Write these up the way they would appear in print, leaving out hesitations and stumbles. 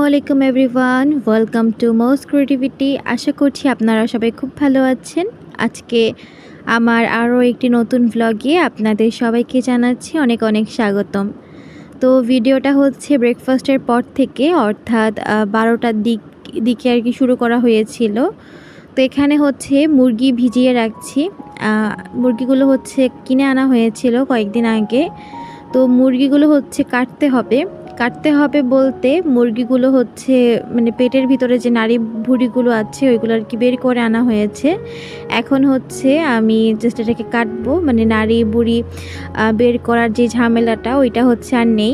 আলাইকুম everyone, welcome to মোস creativity. আশা করছি আপনারা সবাই খুব ভালো আছেন। আজকে আমার আরও একটি নতুন ভ্লগে আপনাদের সবাইকে জানাচ্ছি অনেক অনেক স্বাগতম। তো ভিডিওটা হচ্ছে ব্রেকফাস্টের পর থেকে, অর্থাৎ 12টার দিকে আর কি শুরু করা হয়েছিল। তো এখানে হচ্ছে মুরগি ভিজিয়ে রাখছি। মুরগিগুলো হচ্ছে কিনে আনা হয়েছিল কয়েকদিন আগে। তো মুরগিগুলো হচ্ছে কাটতে হবে বলতে মুরগিগুলো হচ্ছে মানে পেটের ভিতরে যে নাড়ি ভুঁড়িগুলো আছে ওইগুলো আর কি বের করে আনা হয়েছে। এখন হচ্ছে আমি জাস্ট এটাকে কাটবো, মানে নাড়ি বুড়ি বের করার যে ঝামেলাটা ওইটা হচ্ছে আর নেই।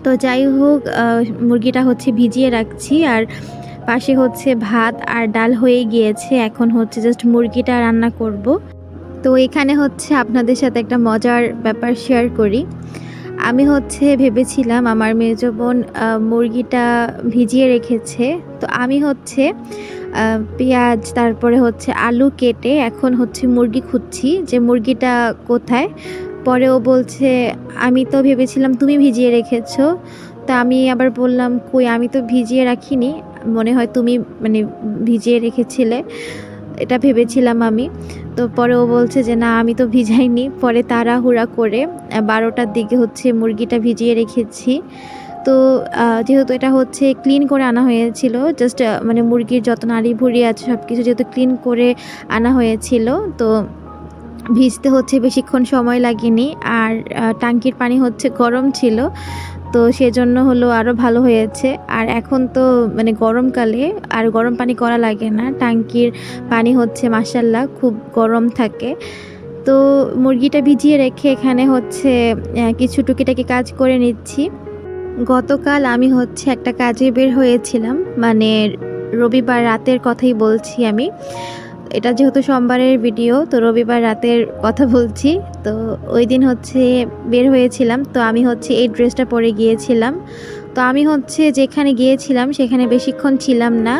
তো যাই হোক, মুরগিটা হচ্ছে ভিজিয়ে রাখছি, আর পাশে হচ্ছে ভাত আর ডাল হয়ে গিয়েছে। এখন হচ্ছে জাস্ট মুরগিটা রান্না করব। তো এখানে হচ্ছে আপনাদের সাথে একটা মজার ব্যাপার শেয়ার করি। আমি হচ্ছে ভেবেছিলাম আমার মেজো বোন মুরগিটা ভিজিয়ে রেখেছে, তো আমি হচ্ছে পেঁয়াজ তারপরে হচ্ছে আলু কেটে এখন হচ্ছে মুরগি খুঁজছি যে মুরগিটা কোথায়। পরে ও বলছে আমি তো ভেবেছিলাম তুমি ভিজিয়ে রেখেছো। তা আমি আবার বললাম কই, আমি তো ভিজিয়ে রাখিনি, মনে হয় তুমি মানে ভিজিয়ে রেখেছিলে, এটা ভেবেছিলাম আমি। তো পরে ও বলছে যে না, আমি তো ভিজাইনি। পরে তাড়াহুড়া করে 12টার দিকে হচ্ছে মুরগিটা ভিজিয়ে রেখেছি। তো যেহেতু এটা হচ্ছে ক্লিন করে আনা হয়েছিল, জাস্ট মানে মুরগির যত নাড়ি ভুঁড়ি আছে সব কিছু যেহেতু ক্লিন করে আনা হয়েছিল, তো ভিজতে হচ্ছে বেশিক্ষণ সময় লাগেনি। আর টাঙ্কির পানি হচ্ছে গরম ছিল, তো সেজন্য হলো আরও ভালো হয়েছে। আর এখন তো মানে গরমকালে আর গরম পানি করা লাগে না, টাঙ্কির পানি হচ্ছে মাশাআল্লাহ খুব গরম থাকে। তো মুরগিটা ভিজিয়ে রেখে এখানে হচ্ছে কিছু টুকিটাকি কাজ করে নিচ্ছি। গতকাল আমি হচ্ছে একটা কাজে বের হয়েছিলাম, মানে রবিবার রাতের কথাই বলছি আমি। এটা যেহেতু সোমবারের ভিডিও, তো রবিবার রাতের কথা বলছি। তো ওই দিন হচ্ছে বের হয়েছিলাম, তো আমি হচ্ছে এই ড্রেসটা পরে গিয়েছিলাম। তো আমি হচ্ছে যেখানে গিয়েছিলাম সেখানে বেশিক্ষণ ছিলাম না,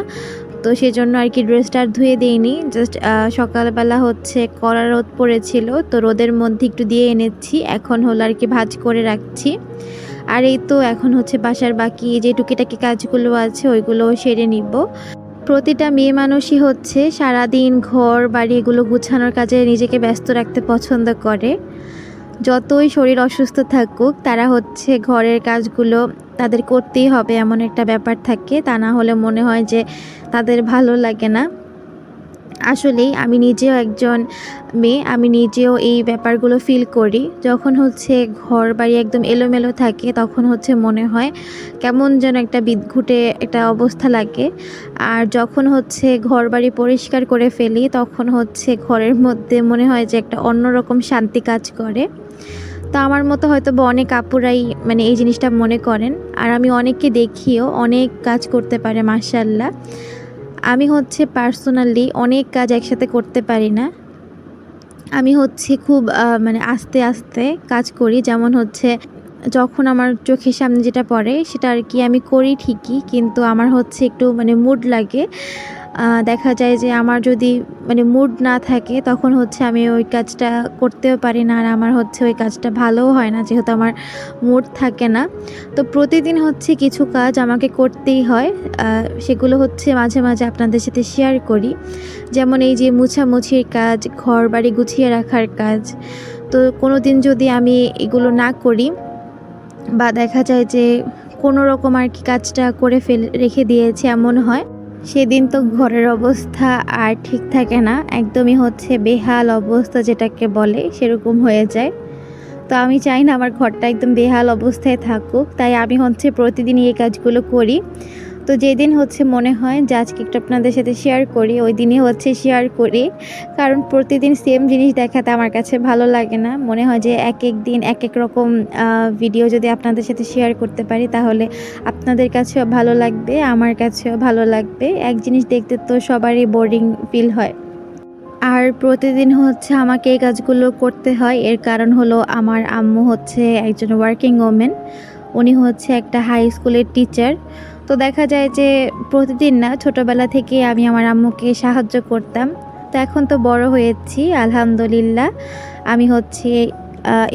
তো সেজন্য আর কি ড্রেসটা আর ধুয়ে দিইনি। জাস্ট সকালবেলা হচ্ছে কড়া রোদ পড়েছিল, তো রোদের মধ্যে একটু দিয়ে এনেছি। এখন হলো আর কি ভাঁজ করে রাখছি। আর এই তো এখন হচ্ছে বাসার বাকি যে টুকিটাকি কাজগুলো আছে ওইগুলো সেরে নিব। প্রতিটা মেয়ে মানুষই হচ্ছে সারাদিন ঘর বাড়ি এগুলো গুছানোর কাজে নিজেকে ব্যস্ত রাখতে পছন্দ করে। যতই শরীর অসুস্থ থাকুক তারা হচ্ছে ঘরের কাজগুলো তাদের করতেই হবে, এমন একটা ব্যাপার থাকে। তা না হলে মনে হয় যে তাদের ভালো লাগে না। আসলেই আমি নিজেও একজন মেয়ে, আমি নিজেও এই ব্যাপারগুলো ফিল করি। যখন হচ্ছে ঘর বাড়ি একদম এলোমেলো থাকে তখন হচ্ছে মনে হয় কেমন যেন একটা বিদঘুটে একটা অবস্থা লাগে। আর যখন হচ্ছে ঘর বাড়ি পরিষ্কার করে ফেলি তখন হচ্ছে ঘরের মধ্যে মনে হয় যে একটা অন্যরকম শান্তি কাজ করে। তো আমার মতো হয়তো বা অনেক আপুরাই মানে এই জিনিসটা মনে করেন। আর আমি অনেককে দেখিও অনেক কাজ করতে পারে মাশাআল্লাহ। আমি হচ্ছে পার্সোনালি অনেক কাজ একসাথে করতে পারি না। আমি হচ্ছে খুব মানে আস্তে আস্তে কাজ করি। যেমন হচ্ছে যখন আমার চোখের সামনে যেটা পড়ে সেটা আর কি আমি করি ঠিকই, কিন্তু আমার হচ্ছে একটু মানে মুড লাগে। দেখা যায় যে আমার যদি মানে মুড না থাকে তখন হচ্ছে আমি ওই কাজটা করতেও পারি না, আর আমার হচ্ছে ওই কাজটা ভালোও হয় না যেহেতু আমার মুড থাকে না। তো প্রতিদিন হচ্ছে কিছু কাজ আমাকে করতেই হয়। সেগুলো হচ্ছে মাঝে মাঝে আপনাদের সাথে শেয়ার করি। যেমন এই যে মুছামুছির কাজ, ঘর বাড়ি গুছিয়ে রাখার কাজ। তো কোনো দিন যদি আমি এগুলো না করি বা দেখা যায় যে কোনো রকম আর কি কাজটা করে রেখে দিয়েছি এমন হয়, সেদিন তো ঘরের অবস্থা আর ঠিক থাকে না, একদমই হচ্ছে বেহাল অবস্থা যেটাকে বলে সেরকম হয়ে যায়। তো আমি চাই না আমার ঘরটা একদম বেহাল অবস্থায় থাকুক, তাই আমি হচ্ছে প্রতিদিন এই কাজগুলো করি। তো যেদিন হচ্ছে মনে হয় যে আজকে একটু আপনাদের সাথে শেয়ার করি, ওই দিনই হচ্ছে শেয়ার করি। কারণ প্রতিদিন সেম জিনিস দেখাতে আমার কাছে ভালো লাগে না। মনে হয় যে এক এক দিন এক এক রকম ভিডিও যদি আপনাদের সাথে শেয়ার করতে পারি তাহলে আপনাদের কাছেও ভালো লাগবে, আমার কাছেও ভালো লাগবে। এক জিনিস দেখতে তো সবারই বোরিং ফিল হয়। আর প্রতিদিন হচ্ছে আমাকে এই কাজগুলো করতে হয়, এর কারণ হলো আমার আম্মু হচ্ছে একজন ওয়ার্কিং ওমেন। উনি হচ্ছে একটা হাই স্কুলের টিচার। তো দেখা যায় যে প্রতিদিন না, ছোটোবেলা থেকে আমি আমার আম্মুকে সাহায্য করতাম। তো এখন তো বড় হয়েছি আলহামদুলিল্লাহ। আমি হচ্ছে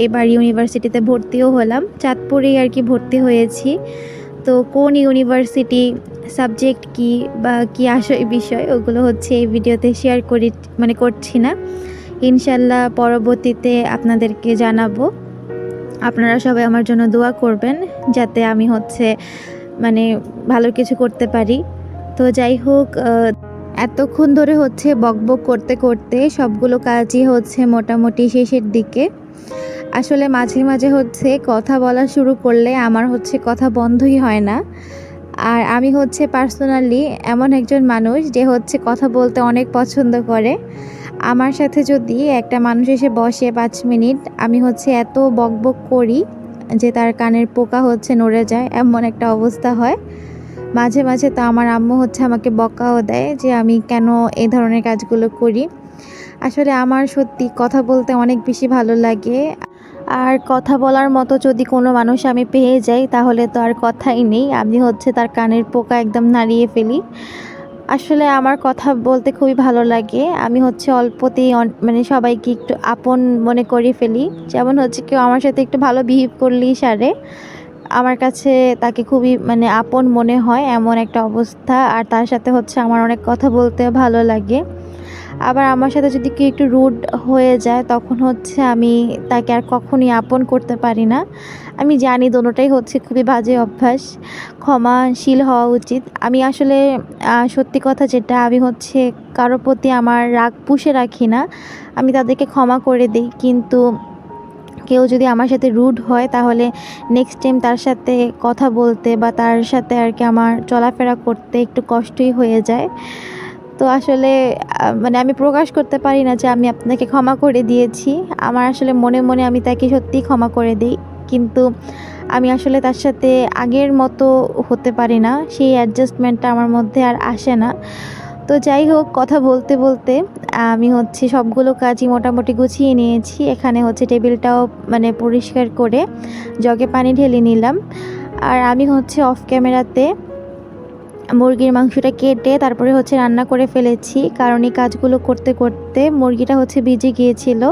এবার ইউনিভার্সিটিতে ভর্তিও হলাম, চাঁদপুরেই আর কি ভর্তি হয়েছি। তো কোন ইউনিভার্সিটি, সাবজেক্ট কি বা কি বিষয় ওগুলো হচ্ছে এই ভিডিওতে শেয়ার করছি না। ইনশাল্লাহ পরবর্তীতে আপনাদেরকে জানাবো। আপনারা সবাই আমার জন্য দোয়া করবেন যাতে আমি হচ্ছে ভালো কিছু করতে পারি। তো যাই হোক, এতক্ষণ ধরে হচ্ছে বকবক করতে করতে সবগুলো কাজই হচ্ছে মোটামুটি শেষের দিকে। আসলে মাঝে মাঝে হচ্ছে কথা বলা শুরু করলে আমার হচ্ছে কথা বন্ধই হয় না। আর আমি হচ্ছে পার্সোনালি এমন একজন মানুষ যে হচ্ছে কথা বলতে অনেক পছন্দ করে। আমার সাথে যদি একটা মানুষ এসে বসে 5 মিনিট, আমি হচ্ছে এত বকবক করি যে তার কানের পোকা হচ্ছে নড়ে যায়, এমন একটা অবস্থা হয়। মাঝে মাঝে তো আমার আম্মু হচ্ছে আমাকে বকাও দেয় যে আমি কেন এই ধরনের কাজগুলো করি। আসলে আমার সত্যি কথা বলতে অনেক বেশি ভালো লাগে। আর কথা বলার মতো যদি কোনো মানুষ আমি পেয়ে যাই তাহলে তো আর কথাই নেই, আমি হচ্ছে তার কানের পোকা একদম নাড়িয়ে ফেলি। আসলে আমার কথা বলতে খুবই ভালো লাগে। আমি হচ্ছে অল্পতেই সবাইকে একটু আপন মনে করে ফেলি। যেমন হচ্ছে কেউ আমার সাথে একটু ভালো বিহেভ করলেই সারে, আমার কাছে তাকে খুবই আপন মনে হয়, এমন একটা অবস্থা। আর তার সাথে হচ্ছে আমার অনেক কথা বলতে ভালো লাগে। আবার আমার সাথে যদি কেউ একটু রুড হয়ে যায় তখন হচ্ছে আমি তাকে আর কখনোই আপন করতে পারি না। আমি জানি দোনোটাই হচ্ছে খুবই বাজে অভ্যাস, ক্ষমাশীল হওয়া উচিত। আমি আসলে সত্যি কথা যেটা, আমি হচ্ছে কারো প্রতি আমার রাগ পুষে রাখি না, আমি তাদেরকে ক্ষমা করে দিই। কিন্তু কেউ যদি আমার সাথে রুড হয় তাহলে নেক্সট টাইম তার সাথে কথা বলতে বা তার সাথে আর কি আমার চলাফেরা করতে একটু কষ্টই হয়ে যায়। তো আসলে আমি প্রকাশ করতে পারি না যে আমি আপনাকে ক্ষমা করে দিয়েছি। আমার আসলে মনে মনে আমি তাকে সত্যিই ক্ষমা করে দিই, কিন্তু আমি আসলে তার সাথে আগের মতো হতে পারি না, সেই অ্যাডজাস্টমেন্টটা আমার মধ্যে আর আসে না। তো যাই হোক, কথা বলতে বলতে আমি হচ্ছে সবগুলো কাজই মোটামুটি গুছিয়ে নিয়েছি। এখানে হচ্ছে টেবিলটাও পরিষ্কার করে জগে পানি ঢেলে নিলাম। আর আমি হচ্ছে অফ ক্যামেরাতে মুরগির মাংসটা কেটে তারপরে হচ্ছে রান্না করে ফেলেছি, কারণ এই কাজগুলো করতে করতে মুরগিটা হচ্ছে ভিজে গিয়েছিল।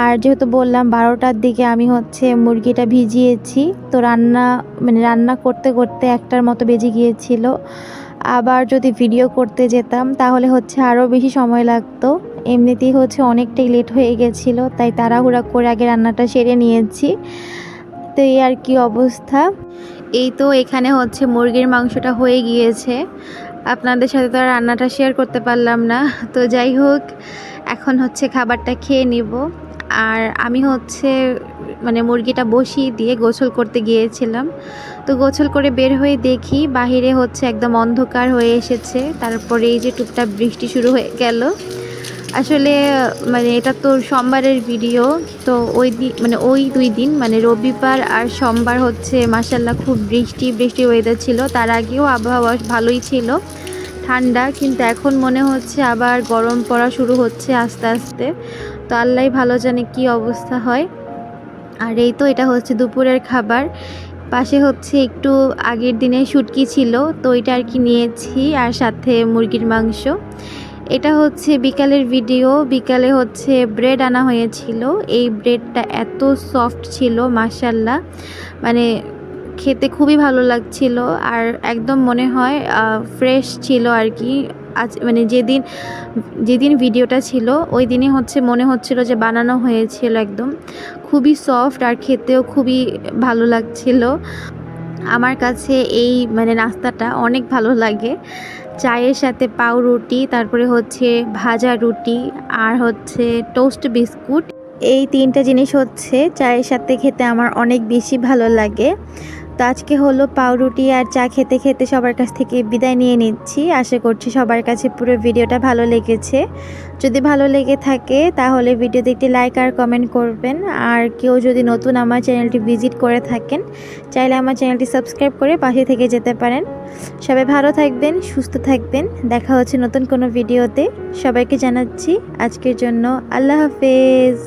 আর যেহেতু বললাম 12টার দিকে আমি হচ্ছে মুরগিটা ভিজিয়েছি, তো রান্না করতে করতে 1টার মতো বেজে গিয়েছিল। আবার যদি ভিডিও করতে যেতাম তাহলে হচ্ছে আরও বেশি সময় লাগতো। এমনিতেই হচ্ছে অনেকটাই লেট হয়ে গেছিলো, তাই তাড়াহুড়া করে আগে রান্নাটা সেরে নিয়েছি। তো এই আর কি অবস্থা। এই তো এখানে হচ্ছে মুরগির মাংসটা হয়ে গিয়েছে, আপনাদের সাথে তো আর রান্নাটা শেয়ার করতে পারলাম না। তো যাই হোক, এখন হচ্ছে খাবারটা খেয়ে নিব। আর আমি হচ্ছে মুরগিটা বসিয়ে দিয়ে গোসল করতে গিয়েছিলাম। তো গোসল করে বের হয়ে দেখি বাহিরে হচ্ছে একদম অন্ধকার হয়ে এসেছে, তারপরে এই যে টুকটাক বৃষ্টি শুরু হয়ে গেল। আসলে এটা তো সোমবারের ভিডিও, তো ওই দিন ওই 2 দিন রবিবার আর সোমবার হচ্ছে মাশাআল্লাহ খুব বৃষ্টি ওয়েদার ছিল। তার আগেও আবহাওয়া ভালোই ছিল, ঠান্ডা, কিন্তু এখন মনে হচ্ছে আবার গরম পড়া শুরু হচ্ছে আস্তে আস্তে। তো আল্লাহই ভালো জানে কি অবস্থা হয়। আর এই তো এটা হচ্ছে দুপুরের খাবার। পাশে হচ্ছে একটু আগের দিনে শুটকি ছিল, তো এটা আর কি নিয়েছি, আর সাথে মুরগির মাংস। এটা হচ্ছে বিকালের ভিডিও। বিকালে হচ্ছে ব্রেড আনা হয়েছিল, এই ব্রেডটা এত সফট ছিল মাশাআল্লাহ, খেতে খুবই ভালো লাগছিল। আর একদম মনে হয় ফ্রেশ ছিল আর কি। আজ যেদিন ভিডিওটা ছিল ওই দিনই হচ্ছে মনে হচ্ছিল যে বানানো হয়েছিল, একদম খুবই সফট আর খেতেও খুবই ভালো লাগছিল। আমার কাছে এই নাস্তাটা অনেক ভালো লাগে। চায়ের সাথে পাউরুটি, তারপরে হচ্ছে ভাজা রুটি, আর হচ্ছে টোস্ট বিস্কুট, এই 3টা জিনিস হচ্ছে চায়ের সাথে খেতে আমার অনেক বেশি ভালো লাগে। তো আজকে হলো পাউরুটি আর চা খেতে খেতে সবার কাছ থেকে বিদায় নিয়ে নিচ্ছি। আশা করছি সবার কাছে পুরো ভিডিওটা ভালো লেগেছে। যদি ভালো লেগে থাকে তাহলে ভিডিওতে একটি লাইক আর কমেন্ট করবেন। আর কেউ যদি নতুন আমার চ্যানেলটি ভিজিট করে থাকেন, চাইলে আমার চ্যানেলটি সাবস্ক্রাইব করে পাশে থেকে যেতে পারেন। সবাই ভালো থাকবেন, সুস্থ থাকবেন। দেখা হচ্ছে নতুন কোনো ভিডিওতে। সবাইকে জানাচ্ছি আজকের জন্য আল্লাহ হাফেজ।